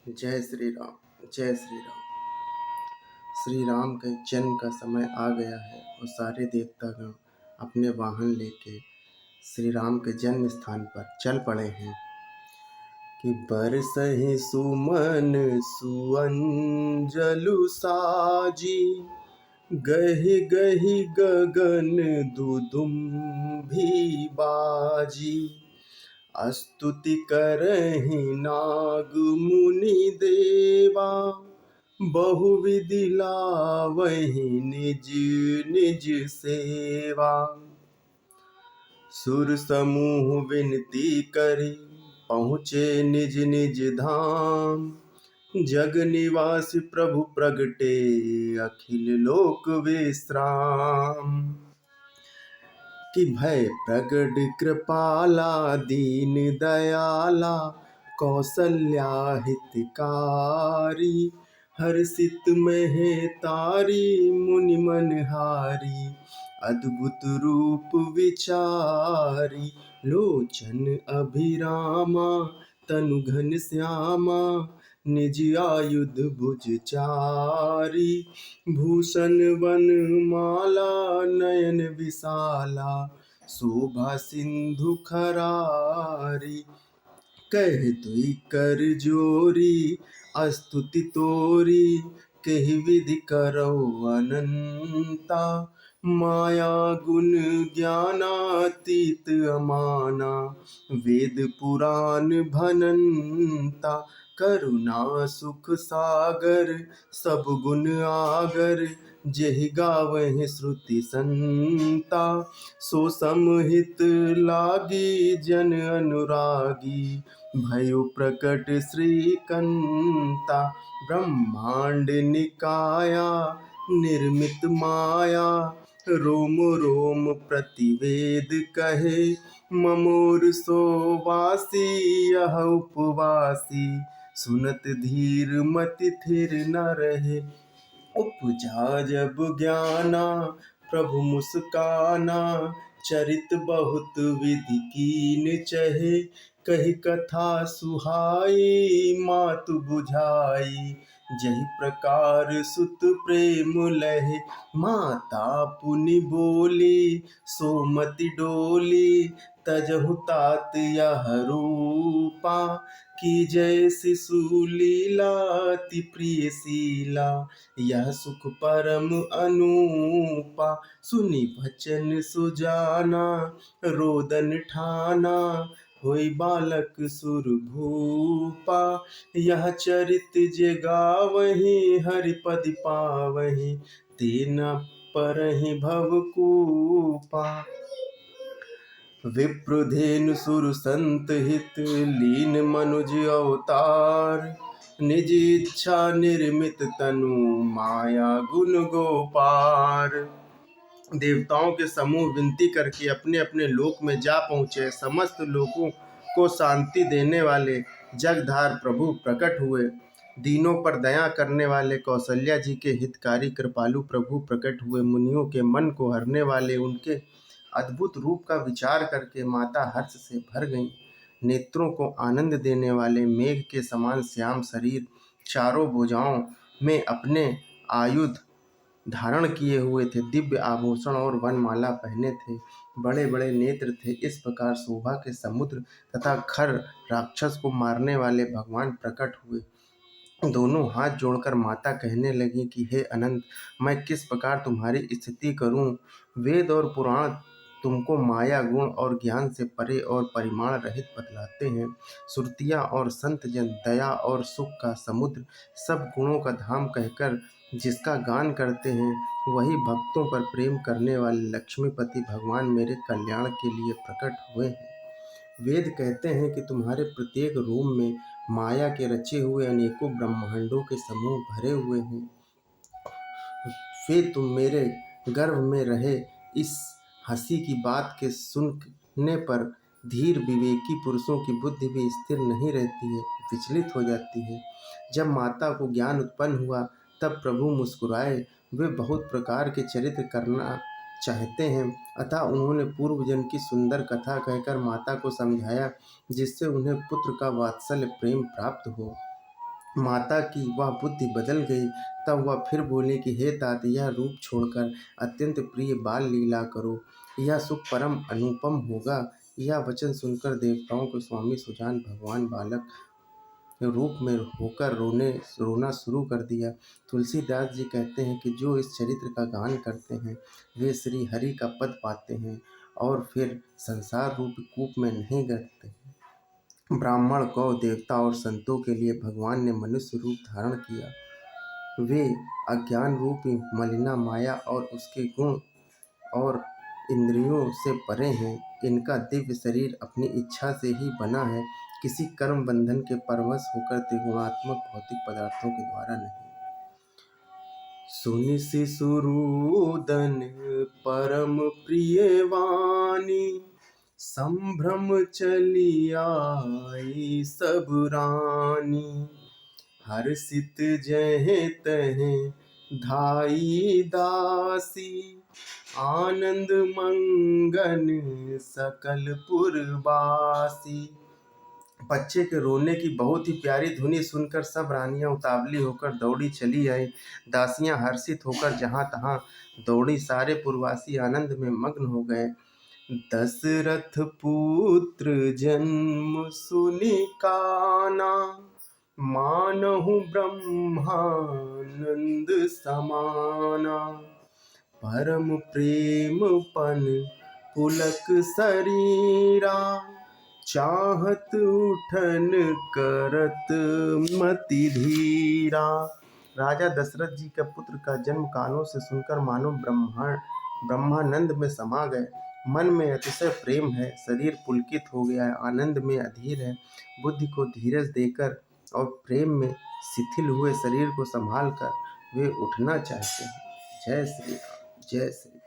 जय श्री राम। जय श्री राम। श्री राम के जन्म का समय आ गया है और सारे देवतागण अपने वाहन लेके श्री राम के जन्म स्थान पर चल पड़े हैं कि बरसहि सुमन सुअंजलु साजी, गहि गहि गगन दुदुम्भी बाजी। स्तुति करहि नाग मुनि देवा, बहुविधि लावहि निज निज सेवा। सुर समूह विनती करि पहुँचे निज निज धाम, जग निवास प्रभु प्रगटे अखिल लोक विश्राम। कि भय प्रगट कृपाला दीन दयाला, कौसल्या हितकारी। हर्षित महे तारी मुनि मनहारी, अद्भुत रूप विचारी। लोचन अभिरामा तनु घन श्यामा, निज आयुध भुज चारी। भूषण वन माला नयन विशाला, शोभा सिंधु खरारी। कह तुई कर जोरी स्तुति तोरी, कहि विधि करौ अनंता। माया गुण ज्ञानातीत अमाना, वेद पुराण भनंता। करुणा सुख सागर सब गुण आगर, जेहि गावहि श्रुति संता। सो समहित लागी जन अनुरागी, भयो प्रकट श्रीकंता। ब्रह्मांड निकाया निर्मित माया, रोम रोम प्रतिवेद कहे। ममोर सो वासी यह उपवासी, सुनत धीर मति थिर न रहे। उपजा जब ज्ञाना प्रभु मुस्काना, चरित बहुत विधि कीन चहे। कही कथा सुहाई मातु बुझाई, जहि प्रकार सुत प्रेम लहे। माता पुनि बोली सोमति डोली, तजहु तात यह रूपा। की जय शिशु लीला अति प्रिय शीला, यह सुख परम अनूपा। सुनि वचन सुजाना रोदन ठाना, होई बालक सुर भूपा। यह चरित जे गावहि हरिपद पावहि, ते न परहि भवकूपा। विप्रुधेनु सुर संत हित लीन मनुज अवतार, निज इच्छा निर्मित तनु माया गुण गोपार। देवताओं के समूह विनती करके अपने अपने लोक में जा पहुँचे। समस्त लोगों को शांति देने वाले जगधार प्रभु प्रकट हुए। दीनों पर दया करने वाले कौशल्या जी के हितकारी कृपालु प्रभु प्रकट हुए। मुनियों के मन को हरने वाले उनके अद्भुत रूप का विचार करके माता हर्ष से भर गईं। नेत्रों को आनंद देने वाले मेघ के समान श्याम शरीर, चारों भुजाओं में अपने आयुध धारण किए हुए थे, दिव्य आभूषण और वनमाला पहने थे, बड़े बड़े नेत्र थे। इस प्रकार शोभा के समुद्र तथा खर राक्षस को मारने वाले भगवान प्रकट हुए। दोनों हाथ जोड़कर माता कहने लगी कि हे अनंत, मैं किस प्रकार तुम्हारी स्थिति करूं। वेद और पुराण तुमको माया गुण और ज्ञान से परे और परिमाण रहित बतलाते हैं। श्रुतियाँ और संत जन दया और सुख का समुद्र, सब गुणों का धाम कहकर जिसका गान करते हैं, वही भक्तों पर प्रेम करने वाले लक्ष्मीपति भगवान मेरे कल्याण के लिए प्रकट हुए हैं। वेद कहते हैं कि तुम्हारे प्रत्येक रूम में माया के रचे हुए अनेकों ब्रह्मांडों के समूह भरे हुए हैं। फिर तुम मेरे गर्भ में रहे। इस हंसी की बात के सुनने पर धीर विवेकी पुरुषों की बुद्धि भी स्थिर नहीं रहती है, विचलित हो जाती है। जब माता को ज्ञान उत्पन्न हुआ तब प्रभु मुस्कुराए। वे बहुत प्रकार के चरित्र करना चाहते हैं, अतः उन्होंने पूर्व जन्म की सुंदर कथा कहकर माता को समझाया, जिससे उन्हें पुत्र का वात्सल्य प्रेम प्राप्त हो। माता की वह बुद्धि बदल गई। तब वह फिर बोली कि हे तात, यह रूप छोड़कर अत्यंत प्रिय बाल लीला करो, यह सुख परम अनुपम होगा। यह वचन सुनकर देवताओं के स्वामी सुजान भगवान बालक रूप में होकर रोना शुरू कर दिया। तुलसीदास जी कहते हैं कि जो इस चरित्र का गान करते हैं वे श्री हरि का पद पाते हैं और फिर संसार रूपी कूप में नहीं गिरते। ब्राह्मण, गौ, देवता और संतों के लिए भगवान ने मनुष्य रूप धारण किया। वे अज्ञान रूपी मलिना माया और उसके गुण और इंद्रियों से परे हैं। इनका दिव्य शरीर अपनी इच्छा से ही बना है, किसी कर्म बंधन के परवश होकर त्रिगुणात्मक भौतिक पदार्थों के द्वारा नहीं। सुनि शिशुरूदन परम प्रिय वाणी, संभ्रम चली आई सब रानी। हर्षित जहें तहें धाई दासी, आनंद मंगन सकल पुरवासी। बच्चे के रोने की बहुत ही प्यारी धुनी सुनकर सब रानियां उतावली होकर दौड़ी चली आई। दासियां हर्षित होकर जहां तहां दौड़ी। सारे पुरवासी आनंद में मग्न हो गए। दशरथ पुत्र जन्म सुनि काना, मानहु ब्रह्मानंद समाना। परम प्रेम पन पुलक शरीरा, चाहत उठन करत मति धीरा। राजा दशरथ जी के पुत्र का जन्म कानों से सुनकर मानो ब्रह्मानंद में समा गए। मन में अतिशय प्रेम है, शरीर पुलकित हो गया है, आनंद में अधीर है। बुद्धि को धीरज देकर और प्रेम में शिथिल हुए शरीर को संभाल कर वे उठना चाहते हैं। जय श्री राम, जय श्री राम।